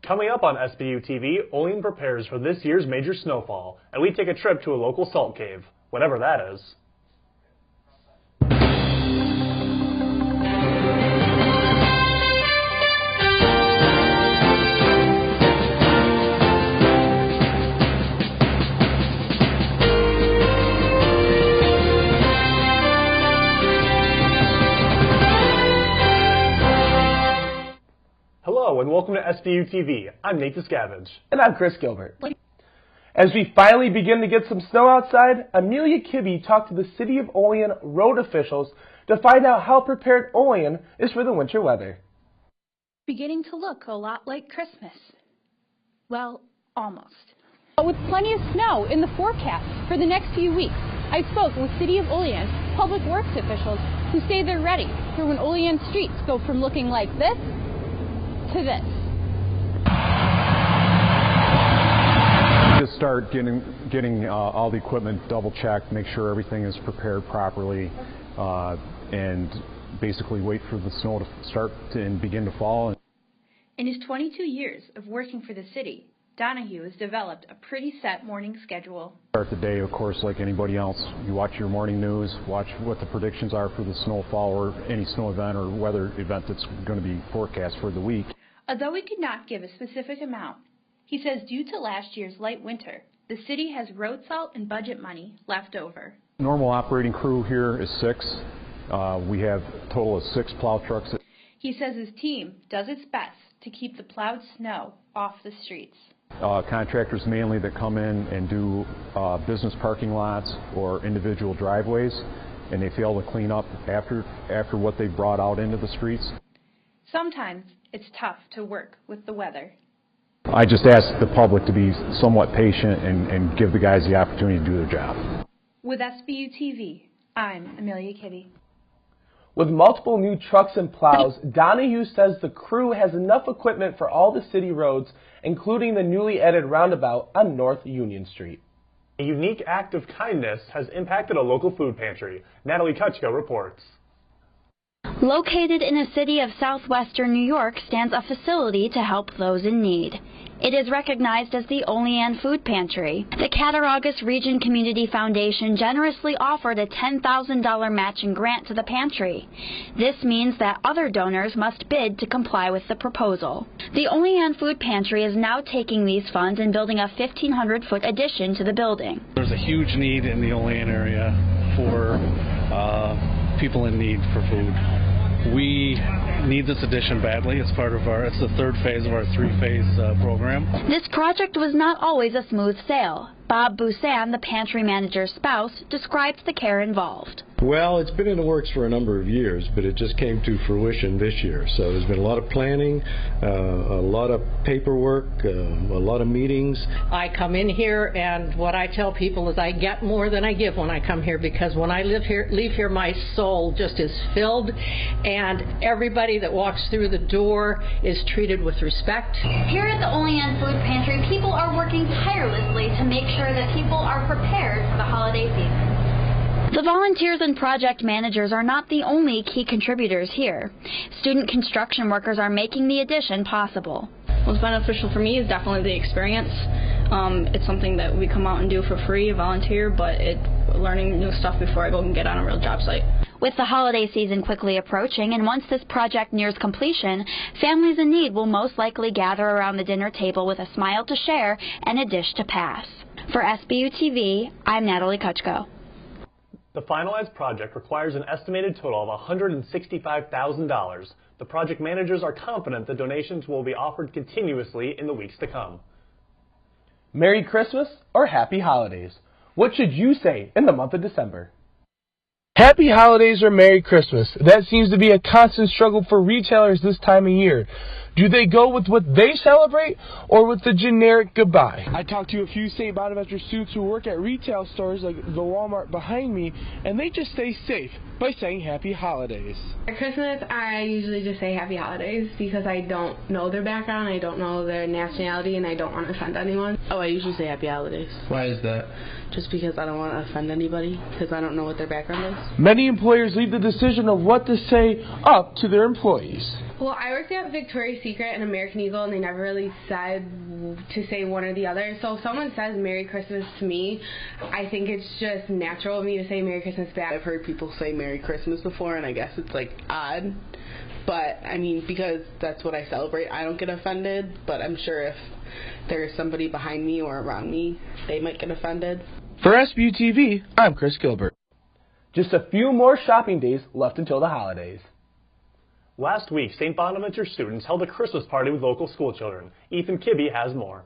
Coming up on SBU TV, Olean prepares for this year's major snowfall, and we take a trip to a local salt cave, whatever that is. Hello and welcome to SBU TV. I'm Nate Discavage. And I'm Chris Gilbert. As we finally begin to get some snow outside, Amelia Kibbe talked to the City of Olean road officials to find out how prepared Olean is for the winter weather. Beginning to look a lot like Christmas. Well, almost. But with plenty of snow in the forecast for the next few weeks, I spoke with City of Olean public works officials who say they're ready for when Olean streets go from looking like this to this. Just start getting all the equipment double checked, make sure everything is prepared properly, and basically wait for the snow to start and begin to fall. In his 22 years of working for the city, Donahue has developed a pretty set morning schedule. Start the day, of course, like anybody else. You watch your morning news, watch what the predictions are for the snowfall or any snow event or weather event that's going to be forecast for the week. Although he could not give a specific amount, he says due to last year's light winter, the city has road salt and budget money left over. Normal operating crew here is 6. We have a total of 6 plow trucks. He says his team does its best to keep the plowed snow off the streets. Contractors mainly that come in and do business parking lots or individual driveways, and they fail to clean up after what they brought out into the streets. Sometimes it's tough to work with the weather. I just ask the public to be somewhat patient and give the guys the opportunity to do their job. With SBU TV, I'm Amelia Kibbe. With multiple new trucks and plows, Donahue says the crew has enough equipment for all the city roads, including the newly added roundabout on North Union Street. A unique act of kindness has impacted a local food pantry. Natalie reports. Located in a city of southwestern New York stands a facility to help those in need. It is recognized as the Olean Food Pantry. The Cattaraugus Region Community Foundation generously offered a $10,000 matching grant to the pantry. This means that other donors must bid to comply with the proposal. The Olean Food Pantry is now taking these funds and building a 1,500-foot addition to the building. There's a huge need in the Olean area for people in need for food. We need this addition badly. It's the third phase of our 3-phase program. This project was not always a smooth sail. Bob Busan, the pantry manager's spouse, describes the care involved. Well, it's been in the works for a number of years, but it just came to fruition this year. So there's been a lot of planning, a lot of paperwork, a lot of meetings. I come in here, and what I tell people is I get more than I give when I come here, because when I leave here, my soul just is filled, and everybody that walks through the door is treated with respect. Here at the Olean Food Pantry, people are working tirelessly to make sure that people are prepared for the holiday season. The volunteers and project managers are not the only key contributors here. Student construction workers are making the addition possible. What's beneficial for me is definitely the experience. It's something that we come out and do for free, volunteer, but learning new stuff before I go and get on a real job site. With the holiday season quickly approaching, and once this project nears completion, families in need will most likely gather around the dinner table with a smile to share and a dish to pass. For SBU TV, I'm Natalie Kuchko. The finalized project requires an estimated total of $165,000. The project managers are confident the donations will be offered continuously in the weeks to come. Merry Christmas or Happy Holidays? What should you say in the month of December? Happy Holidays or Merry Christmas? That seems to be a constant struggle for retailers this time of year. Do they go with what they celebrate or with the generic goodbye? I talked to a few St. Bonaventure students who work at retail stores like the Walmart behind me, and they just stay safe by saying Happy Holidays. For Christmas, I usually just say Happy Holidays because I don't know their background, I don't know their nationality, and I don't want to offend anyone. Oh, I usually say Happy Holidays. Why is that? Just because I don't want to offend anybody, because I don't know what their background is. Many employers leave the decision of what to say up to their employees. Well, I worked at Victoria's Secret and American Eagle, and they never really said to say one or the other. So if someone says Merry Christmas to me, I think it's just natural of me to say Merry Christmas back. I've heard people say Merry Christmas before, and I guess it's like odd. But, I mean, because that's what I celebrate, I don't get offended. But I'm sure if there's somebody behind me or around me, they might get offended. For SBU TV, I'm Chris Gilbert. Just a few more shopping days left until the holidays. Last week, St. Bonaventure students held a Christmas party with local school children. Ethan Kibbe has more.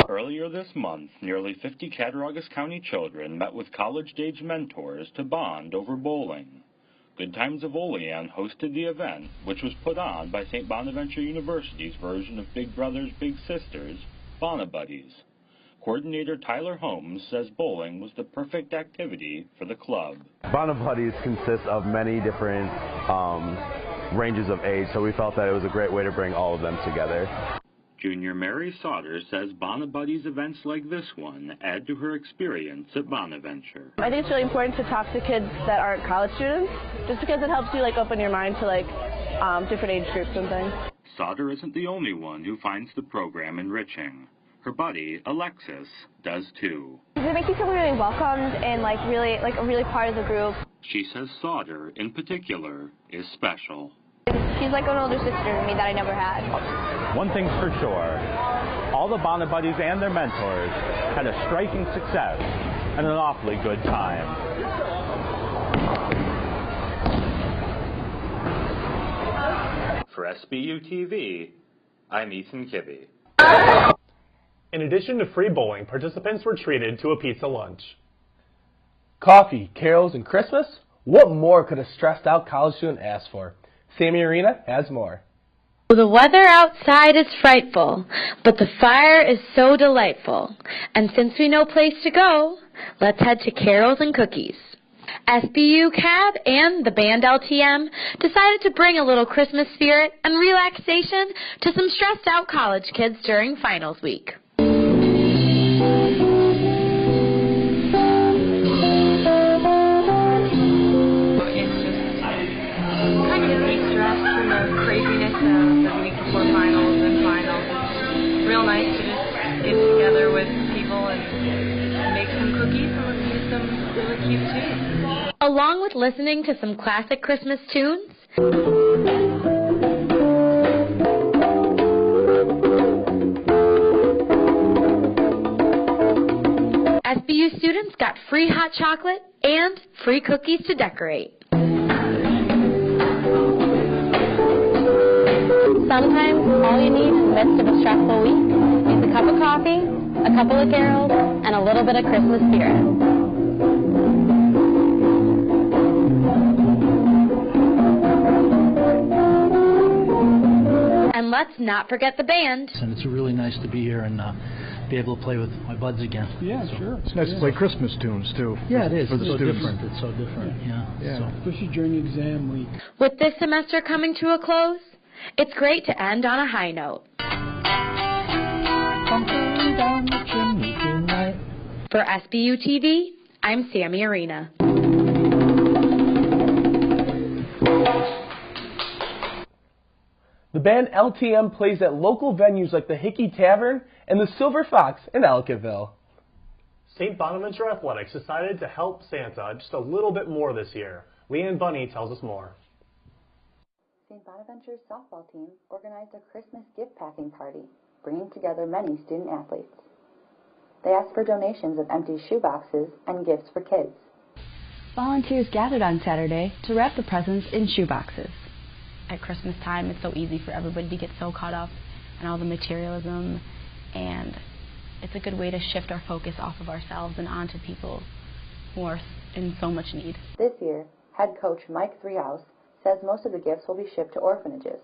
Earlier this month, nearly 50 Cattaraugus County children met with college-age mentors to bond over bowling. Good Times of Olean hosted the event, which was put on by St. Bonaventure University's version of Big Brothers Big Sisters, Bona Buddies. Coordinator Tyler Holmes says bowling was the perfect activity for the club. Bona Buddies consists of many different ranges of age, so we felt that it was a great way to bring all of them together. Junior Mary Sauter says Bona Buddies events like this one add to her experience at Bonaventure. I think it's really important to talk to kids that aren't college students, just because it helps you open your mind to different age groups and things. Sauter isn't the only one who finds the program enriching. Her buddy, Alexis, does too. It makes you feel really welcomed and really part of the group. She says Sauter, in particular, is special. She's like an older sister to me that I never had. One thing's for sure, all the Bona Buddies and their mentors had a striking success and an awfully good time. For SBU TV, I'm Ethan Kibbe. In addition to free bowling, participants were treated to a pizza lunch. Coffee, carols, and Christmas? What more could a stressed-out college student ask for? Sammi Arena has more. The weather outside is frightful, but the fire is so delightful. And since we know place to go, let's head to Carols and Cookies. SBU Cab and the band LTM decided to bring a little Christmas spirit and relaxation to some stressed-out college kids during finals week. Craziness of the week before finals and finals. It's real nice to just get together with people and make some cookies and listen to some really cute tunes. Along with listening to some classic Christmas tunes, SBU students got free hot chocolate and free cookies to decorate. Sometimes all you need in the midst of a stressful week is a cup of coffee, a couple of carols, and a little bit of Christmas spirit. And let's not forget the band. And it's really nice to be here and be able to play with my buds again. Yeah, sure. It's nice to play Christmas tunes, too. Yeah, it is. For the It's so students. different. It's so different. Yeah. So. Especially during exam week. With this semester coming to a close, it's great to end on a high note. For SBU TV, I'm Sammi Arena. The band LTM plays at local venues like the Hickey Tavern and the Silver Fox in Ellicottville. St. Bonaventure Athletics decided to help Santa just a little bit more this year. Leanne Bunny tells us more. St. Bonaventure's softball team organized a Christmas gift packing party, bringing together many student athletes. They asked for donations of empty shoe boxes and gifts for kids. Volunteers gathered on Saturday to wrap the presents in shoe boxes. At Christmas time, it's so easy for everybody to get so caught up in all the materialism, and it's a good way to shift our focus off of ourselves and onto people who are in so much need. This year, head coach Mike Threehouse says most of the gifts will be shipped to orphanages.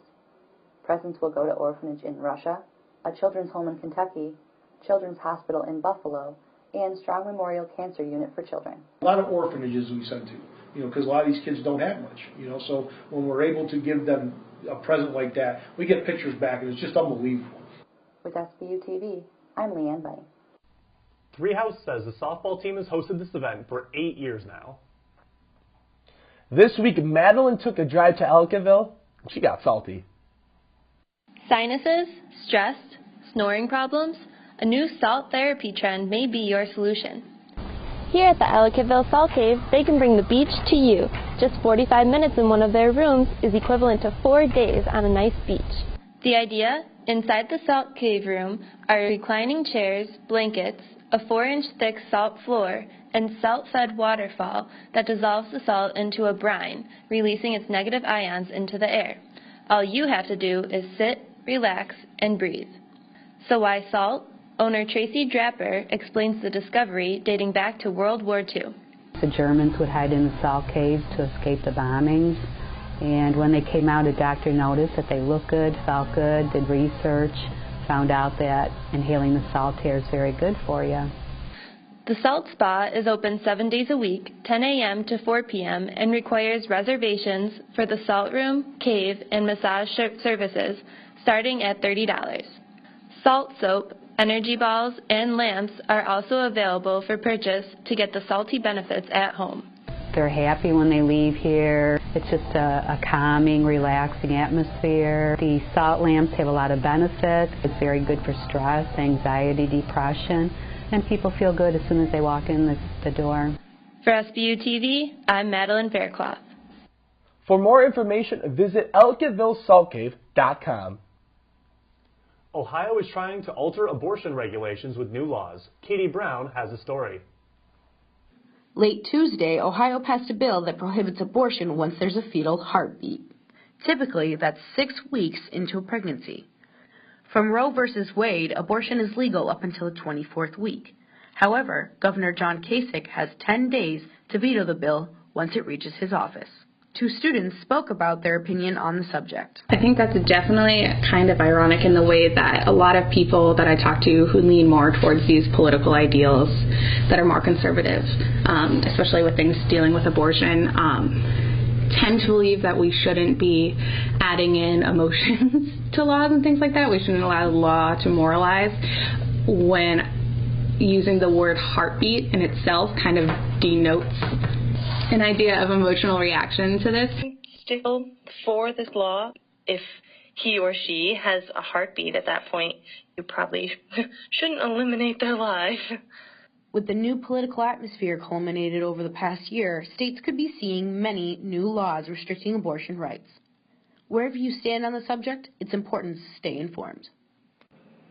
Presents will go to orphanage in Russia, a children's home in Kentucky, Children's Hospital in Buffalo, and Strong Memorial Cancer Unit for Children. A lot of orphanages we send to, because a lot of these kids don't have much, so when we're able to give them a present like that, we get pictures back, and it's just unbelievable. With SBU TV, I'm Leanne Bunny. Threehouse says the softball team has hosted this event for 8 years now. This week, Madeleine took a drive to Ellicottville. She got salty. Sinuses, stress, snoring problems? A new salt therapy trend may be your solution. Here at the Ellicottville Salt Cave, they can bring the beach to you. Just 45 minutes in one of their rooms is equivalent to 4 days on a nice beach. The idea? Inside the salt cave room are reclining chairs, blankets, a 4-inch thick salt floor, and salt-fed waterfall that dissolves the salt into a brine, releasing its negative ions into the air. All you have to do is sit, relax, and breathe. So why salt? Owner Tracy Draper explains the discovery dating back to World War II. The Germans would hide in the salt caves to escape the bombings. And when they came out, a doctor noticed that they looked good, felt good, did research, found out that inhaling the salt air is very good for you. The Salt Spa is open 7 days a week, 10 a.m. to 4 p.m., and requires reservations for the salt room, cave, and massage services, starting at $30. Salt soap, energy balls, and lamps are also available for purchase to get the salty benefits at home. They're happy when they leave here. It's just a calming, relaxing atmosphere. The salt lamps have a lot of benefits. It's very good for stress, anxiety, depression, and people feel good as soon as they walk in the door. For SBU TV, I'm Madeleine Faircloth. For more information, visit EllicottvilleSaltCave.com. Ohio is trying to alter abortion regulations with new laws. Katie Brown has a story. Late Tuesday, Ohio passed a bill that prohibits abortion once there's a fetal heartbeat. Typically, that's 6 weeks into a pregnancy. From Roe v. Wade, abortion is legal up until the 24th week. However, Governor John Kasich has 10 days to veto the bill once it reaches his office. 2 students spoke about their opinion on the subject. I think that's definitely kind of ironic in the way that a lot of people that I talk to who lean more towards these political ideals that are more conservative, especially with things dealing with abortion, tend to believe that we shouldn't be adding in emotions to laws and things like that. We shouldn't allow the law to moralize, when using the word heartbeat in itself kind of denotes an idea of emotional reaction to this. Still for this law, if he or she has a heartbeat at that point, you probably shouldn't eliminate their life. With the new political atmosphere culminated over the past year, states could be seeing many new laws restricting abortion rights. Wherever you stand on the subject, it's important to stay informed.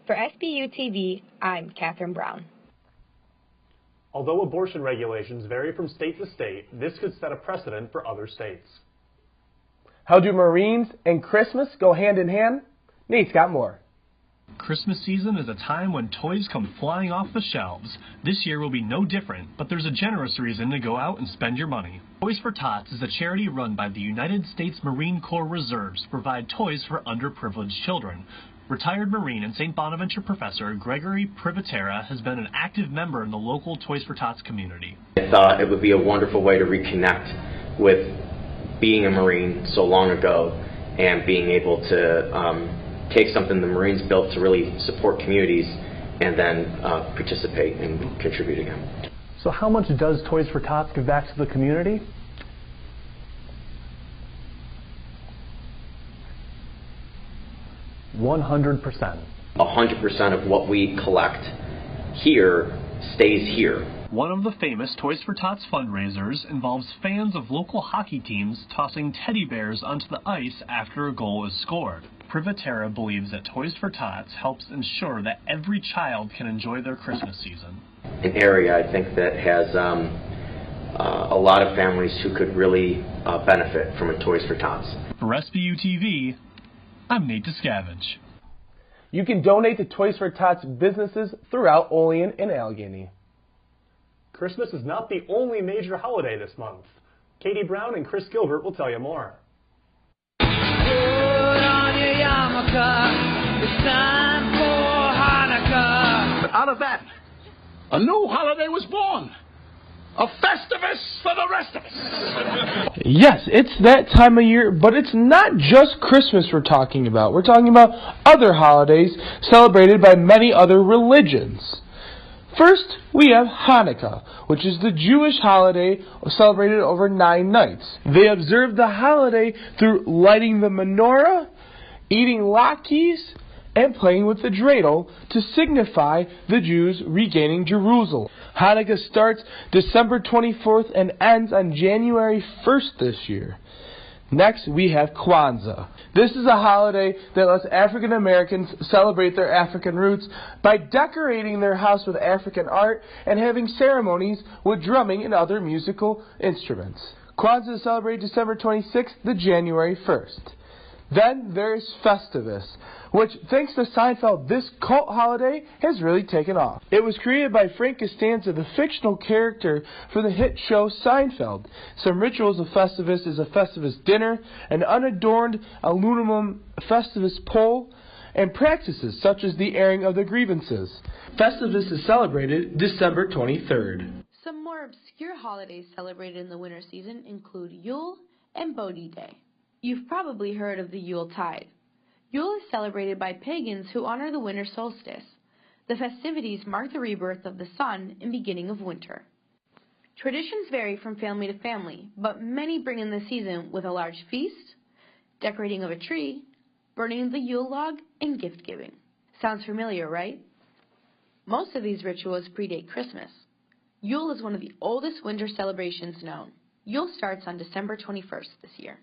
For SBU TV, I'm Catherine Brown. Although abortion regulations vary from state to state, this could set a precedent for other states. How do Marines and Christmas go hand in hand? Nate's got more. Christmas season is a time when toys come flying off the shelves. This year will be no different, but there's a generous reason to go out and spend your money. Toys for Tots is a charity run by the United States Marine Corps Reserves to provide toys for underprivileged children. Retired Marine and St. Bonaventure professor Gregory Privatera has been an active member in the local Toys for Tots community. I thought it would be a wonderful way to reconnect with being a Marine so long ago and being able to take something the Marines built to really support communities and then participate and contribute again. So how much does Toys for Tots give back to the community? $100%. 100% of what we collect here stays here. One of the famous Toys for Tots fundraisers involves fans of local hockey teams tossing teddy bears onto the ice after a goal is scored. Privatera believes that Toys for Tots helps ensure that every child can enjoy their Christmas season. An area, I think, that has a lot of families who could really benefit from a Toys for Tots. For SBU TV, I'm Nate Discavage. You can donate to Toys for Tots businesses throughout Olean and Allegheny. Christmas is not the only major holiday this month. Katie Brown and Chris Gilbert will tell you more. Put on your yarmulke, it's time for Hanukkah. But out of that, a new holiday was born. A Festivus for the rest of us. Yes, it's that time of year, but it's not just Christmas we're talking about. We're talking about other holidays celebrated by many other religions. First, we have Hanukkah, which is the Jewish holiday celebrated over 9 nights. They observe the holiday through lighting the menorah, eating latkes, and playing with the dreidel to signify the Jews regaining Jerusalem. Hanukkah starts December 24th and ends on January 1st this year. Next, we have Kwanzaa. This is a holiday that lets African Americans celebrate their African roots by decorating their house with African art and having ceremonies with drumming and other musical instruments. Kwanzaa is celebrated December 26th to January 1st. Then there is Festivus, which, thanks to Seinfeld, this cult holiday has really taken off. It was created by Frank Costanza, the fictional character for the hit show Seinfeld. Some rituals of Festivus is a Festivus dinner, an unadorned aluminum Festivus pole, and practices such as the airing of the grievances. Festivus is celebrated December 23rd. Some more obscure holidays celebrated in the winter season include Yule and Bodhi Day. You've probably heard of the Yule Tide. Yule is celebrated by pagans who honor the winter solstice. The festivities mark the rebirth of the sun and beginning of winter. Traditions vary from family to family, but many bring in the season with a large feast, decorating of a tree, burning the Yule log, and gift giving. Sounds familiar, right? Most of these rituals predate Christmas. Yule is one of the oldest winter celebrations known. Yule starts on December 21st this year.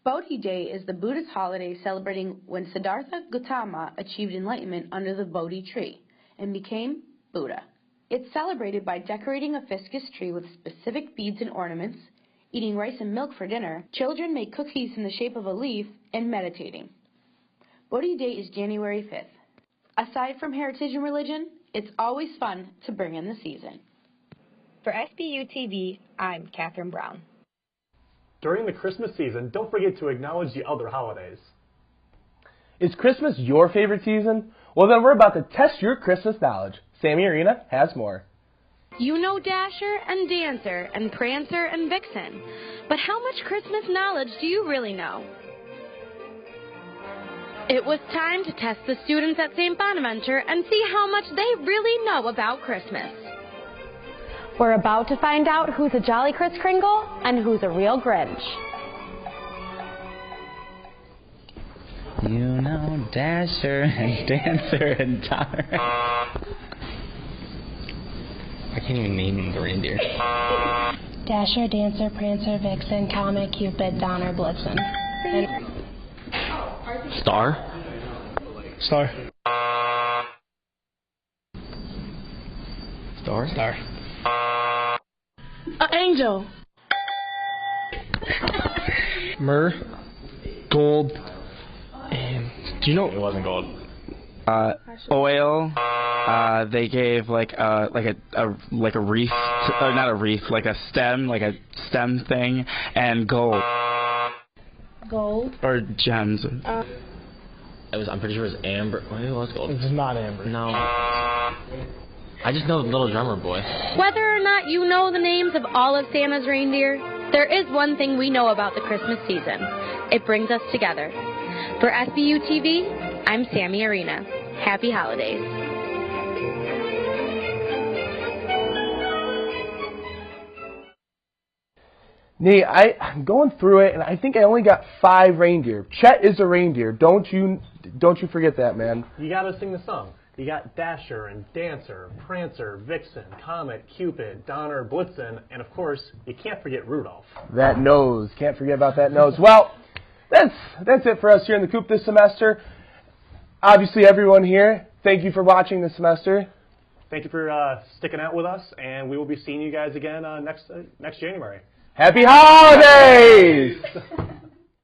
Bodhi Day is the Buddhist holiday celebrating when Siddhartha Gautama achieved enlightenment under the Bodhi tree and became Buddha. It's celebrated by decorating a ficus tree with specific beads and ornaments, eating rice and milk for dinner, children make cookies in the shape of a leaf, and meditating. Bodhi Day is January 5th. Aside from heritage and religion, it's always fun to bring in the season. For SBU TV, I'm Catherine Brown. During the Christmas season, don't forget to acknowledge the other holidays. Is Christmas your favorite season? Well, then we're about to test your Christmas knowledge. Sammi Arena has more. You know Dasher and Dancer and Prancer and Vixen, but how much Christmas knowledge do you really know? It was time to test the students at St. Bonaventure and see how much they really know about Christmas. We're about to find out who's a jolly Kris Kringle and who's a real Grinch. You know Dasher and Dancer and Donner. I can't even name the reindeer. Dasher, Dancer, Prancer, Vixen, Comet, Cupid, Donner, Blitzen. Star? Star. Star? Star. Angel. Myrrh. Gold. And do you know it wasn't gold? Oil. They gave like a wreath, or not a wreath, like a stem thing, and gold. Gold. Or gems. I'm pretty sure it was amber. Well, it was gold. It's not amber. No. I just know the little drummer boy. Whether or not you know the names of all of Santa's reindeer, there is one thing we know about the Christmas season. It brings us together. For SBU TV, I'm Sammi Arena. Happy holidays. Nate, I'm going through it, and I think I only got 5 reindeer. Chet is a reindeer. Don't you forget that, man. You gotta sing the song. You got Dasher and Dancer, Prancer, Vixen, Comet, Cupid, Donner, Blitzen, and of course, you can't forget Rudolph. That nose. Can't forget about that nose. Well, that's it for us here in the Coop this semester. Obviously, everyone here, thank you for watching this semester. Thank you for sticking out with us, and we will be seeing you guys again next January. Happy holidays!